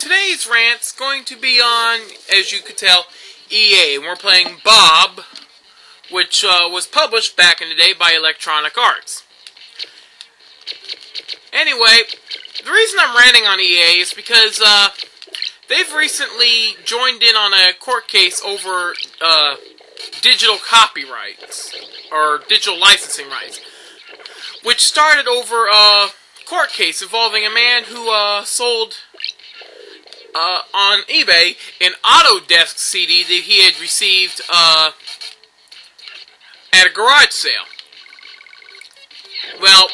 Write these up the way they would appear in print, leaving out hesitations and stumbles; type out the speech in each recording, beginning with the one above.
Today's rant's going to be on, as you could tell, EA. And we're playing Bob, which was published back in the day by Electronic Arts. Anyway, the reason I'm ranting on EA is because they've recently joined in on a court case over digital copyrights, or digital licensing rights, which started over a court case involving a man who sold on eBay an Autodesk CD that he had received at a garage sale. Well,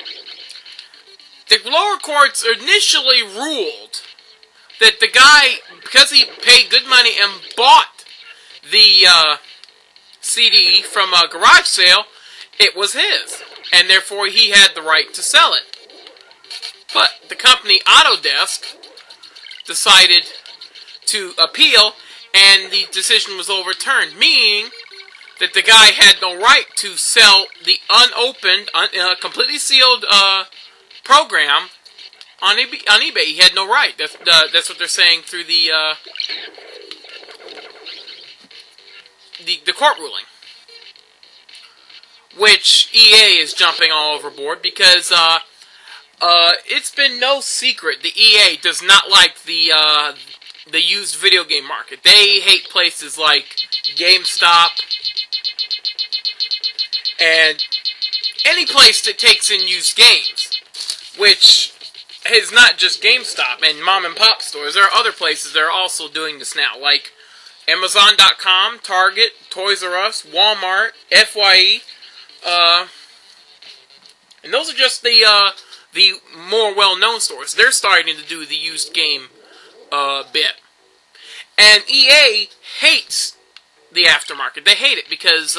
the lower courts initially ruled that the guy, because he paid good money and bought the CD from a garage sale, it was his, and therefore he had the right to sell it. But the company Autodesk decided to appeal, and the decision was overturned, meaning that the guy had no right to sell the unopened, completely sealed program on eBay. He had no right. That's what they're saying through the court ruling, which EA is jumping all overboard because it's been no secret the EA does not like the used video game market. They hate places like GameStop and any place that takes in used games, which is not just GameStop and mom and pop stores. There are other places that are also doing this now, like Amazon.com, Target, Toys R Us, Walmart, FYE, and those are just the more well-known stores. They're starting to do the used game bit. And EA hates the aftermarket. They hate it because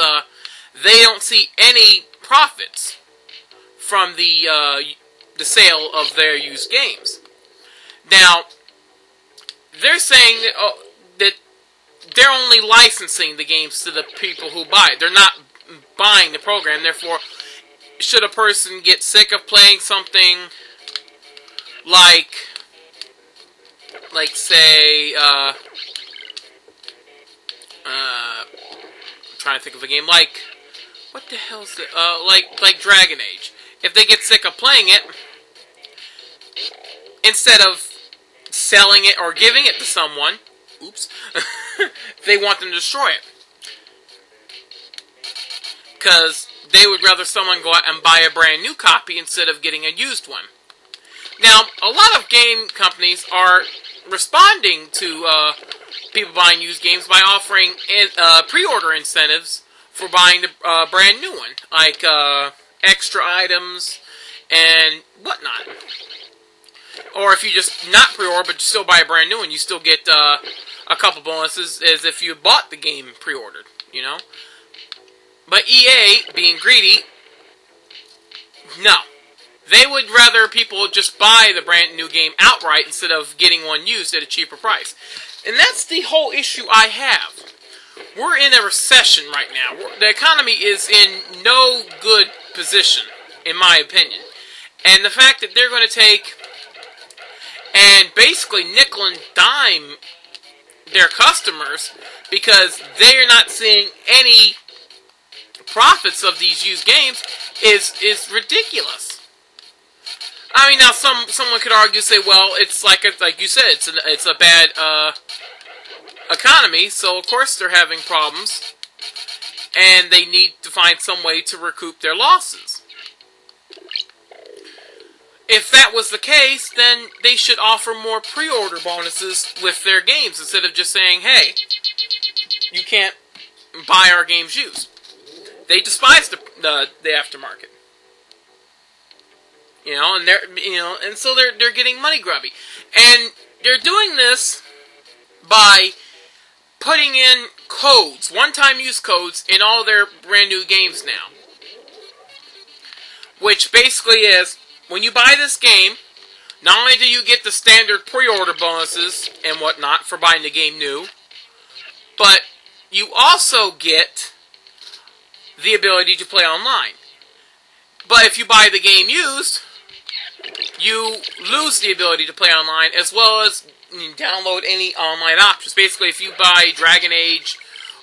they don't see any profits from the sale of their used games. Now, they're saying that they're only licensing the games to the people who buy it. They're not buying the program. Therefore, should a person get sick of playing something like say, I'm trying to think of a game, like, what the hell's it, like Dragon Age. If they get sick of playing it, instead of selling it or giving it to someone, oops, they want them to destroy it. Because they would rather someone go out and buy a brand new copy instead of getting a used one. Now, a lot of game companies are responding to people buying used games by offering pre-order incentives for buying the brand new one, like extra items and whatnot. Or if you just not pre-order but still buy a brand new one, you still get a couple bonuses as if you bought the game pre-ordered, you know? But EA, being greedy, no. They would rather people just buy the brand new game outright instead of getting one used at a cheaper price. And that's the whole issue I have. We're in a recession right now. The economy is in no good position, in my opinion. And the fact that they're going to take and basically nickel and dime their customers because they're not seeing any profits of these used games is ridiculous. I mean, now someone could argue, say, well, it's like you said, it's a bad economy, so of course they're having problems, and they need to find some way to recoup their losses. If that was the case, then they should offer more pre-order bonuses with their games instead of just saying, hey, you can't buy our games used. They despise the aftermarket, you know, and and so they're getting money grubby, and they're doing this by putting in codes, one-time use codes, in all their brand new games now, which basically is when you buy this game, not only do you get the standard pre-order bonuses and whatnot for buying the game new, but you also get the ability to play online. But if you buy the game used, you lose the ability to play online, as well as download any online options. Basically, if you buy Dragon Age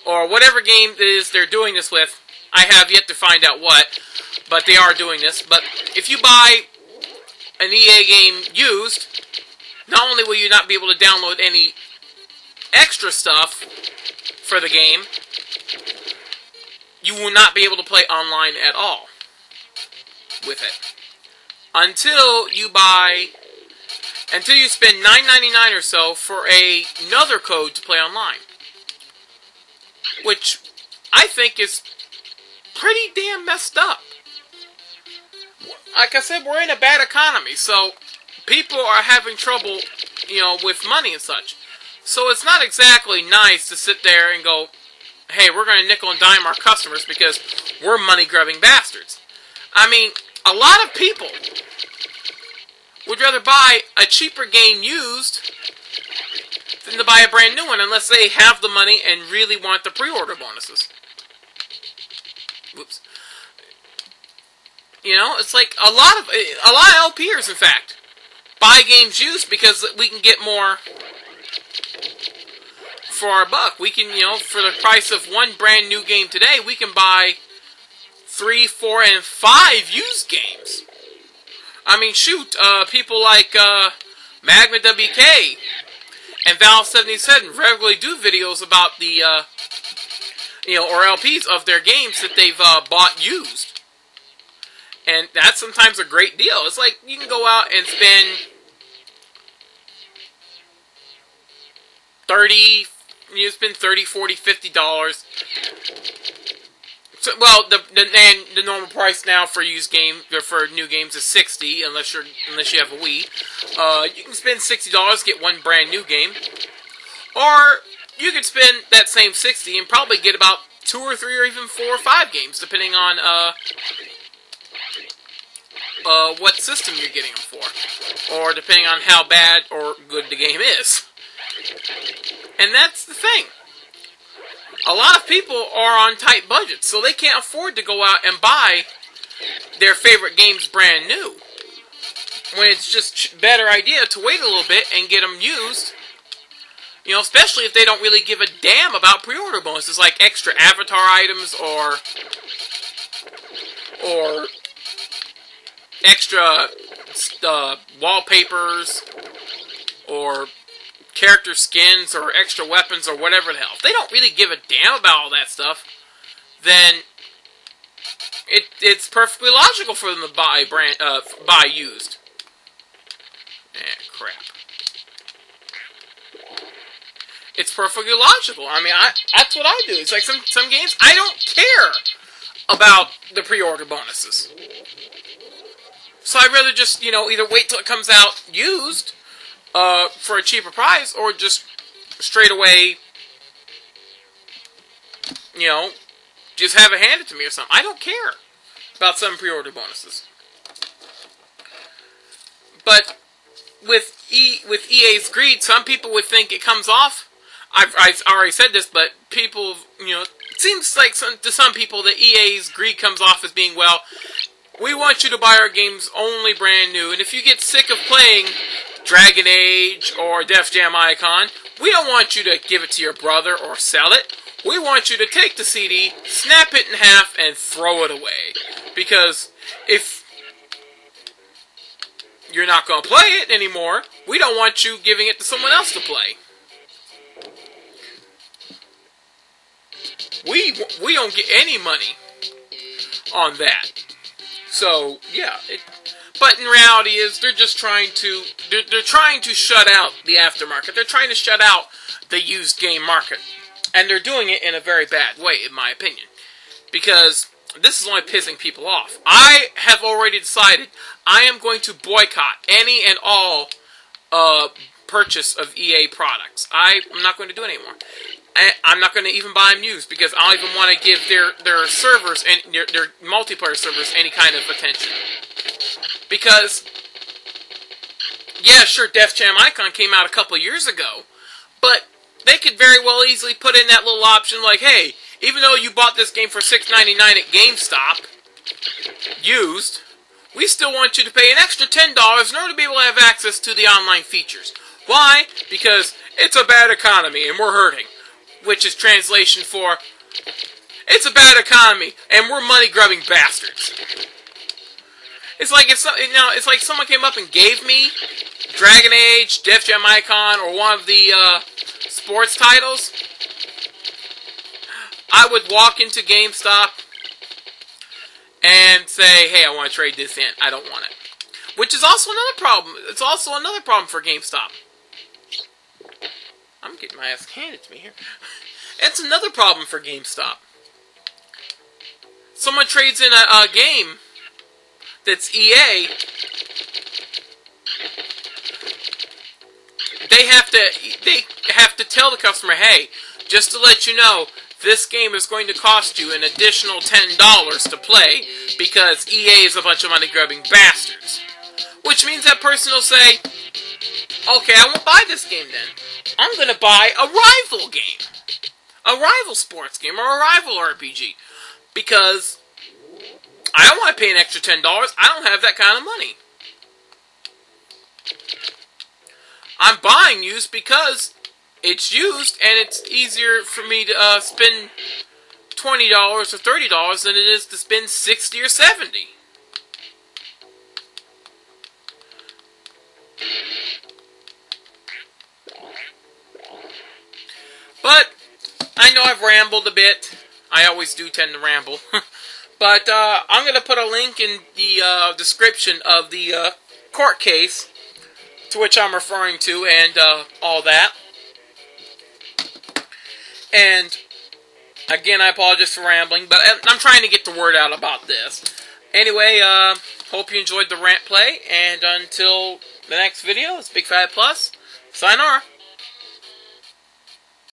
or whatever game it is they're doing this with, I have yet to find out what, but they are doing this. But if you buy an EA game used, not only will you not be able to download any extra stuff for the game, you will not be able to play online at all with it. Until you spend $9.99 or so for another code to play online. Which I think is pretty damn messed up. Like I said, we're in a bad economy, so people are having trouble, with money and such. So it's not exactly nice to sit there and go, hey, we're going to nickel and dime our customers because we're money-grubbing bastards. I mean, a lot of people would rather buy a cheaper game used than to buy a brand new one unless they have the money and really want the pre-order bonuses. Whoops. It's like a lot of LPers, in fact, buy games used because we can get more for our buck. We can, for the price of one brand new game today, we can buy 3, 4, and 5 used games. I mean, shoot, people like Magma WK and Val77 regularly do videos about the, or LPs of their games that they've bought used. And that's sometimes a great deal. It's like you can go out and spend $30, $40, $50. So, well, the normal price now for for new games is $60, unless you have a Wii. You can spend $60, get one brand new game, or you could spend that same $60 and probably get about 2 or 3 or even 4 or 5 games, depending on what system you're getting them for, or depending on how bad or good the game is. And that's the thing. A lot of people are on tight budgets, so they can't afford to go out and buy their favorite games brand new. When it's just a better idea to wait a little bit and get them used, especially if they don't really give a damn about pre-order bonuses, like extra avatar items or extra wallpapers or character skins or extra weapons or whatever the hell. If they don't really give a damn about all that stuff, then it's perfectly logical for them to buy used. Crap. It's perfectly logical. I mean, that's what I do. It's like some games, I don't care about the pre-order bonuses. So I'd rather just, either wait till it comes out used for a cheaper price, or just straight away, just have it handed to me or something. I don't care about some pre-order bonuses. But with EA's greed, some people would think it comes off. I've already said this, but people, it seems like to some people that EA's greed comes off as being, well, we want you to buy our games only brand new, and if you get sick of playing Dragon Age or Def Jam Icon, we don't want you to give it to your brother or sell it. We want you to take the CD, snap it in half, and throw it away. Because if you're not going to play it anymore, we don't want you giving it to someone else to play. We don't get any money on that. So, yeah. But in reality is they're just trying to shut out the aftermarket. They're trying to shut out the used game market. And they're doing it in a very bad way, in my opinion. Because this is only pissing people off. I have already decided I am going to boycott any and all purchase of EA products. I'm not going to do it anymore. I'm not going to even buy them used, because I don't even want to give their servers and their multiplayer servers any kind of attention. Because, yeah, sure, Def Jam Icon came out a couple years ago, but they could very well easily put in that little option like, hey, even though you bought this game for $6.99 at GameStop, used, we still want you to pay an extra $10 in order to be able to have access to the online features. Why? Because it's a bad economy and we're hurting. Which is translation for, it's a bad economy and we're money-grubbing bastards. It's like it's like someone came up and gave me Dragon Age, Def Jam Icon, or one of the sports titles. I would walk into GameStop and say, hey, I want to trade this in. I don't want it. Which is also another problem. It's also another problem for GameStop. I'm getting my ass handed to me here. It's another problem for GameStop. Someone trades in a game that's EA. They have to tell the customer, hey, just to let you know, this game is going to cost you an additional $10 to play because EA is a bunch of money-grubbing bastards. Which means that person will say, okay, I won't buy this game then. I'm going to buy a rival game. A rival sports game or a rival RPG. Because I don't want to pay an extra $10. I don't have that kind of money. I'm buying used because it's used and it's easier for me to spend $20 or $30 than it is to spend $60 or $70. But I know I've rambled a bit. I always do tend to ramble. But I'm going to put a link in the description of the court case to which I'm referring to and all that. And again, I apologize for rambling, but I'm trying to get the word out about this. Anyway, hope you enjoyed the rant play, and until the next video, it's Big Fat Plus. Sayonara.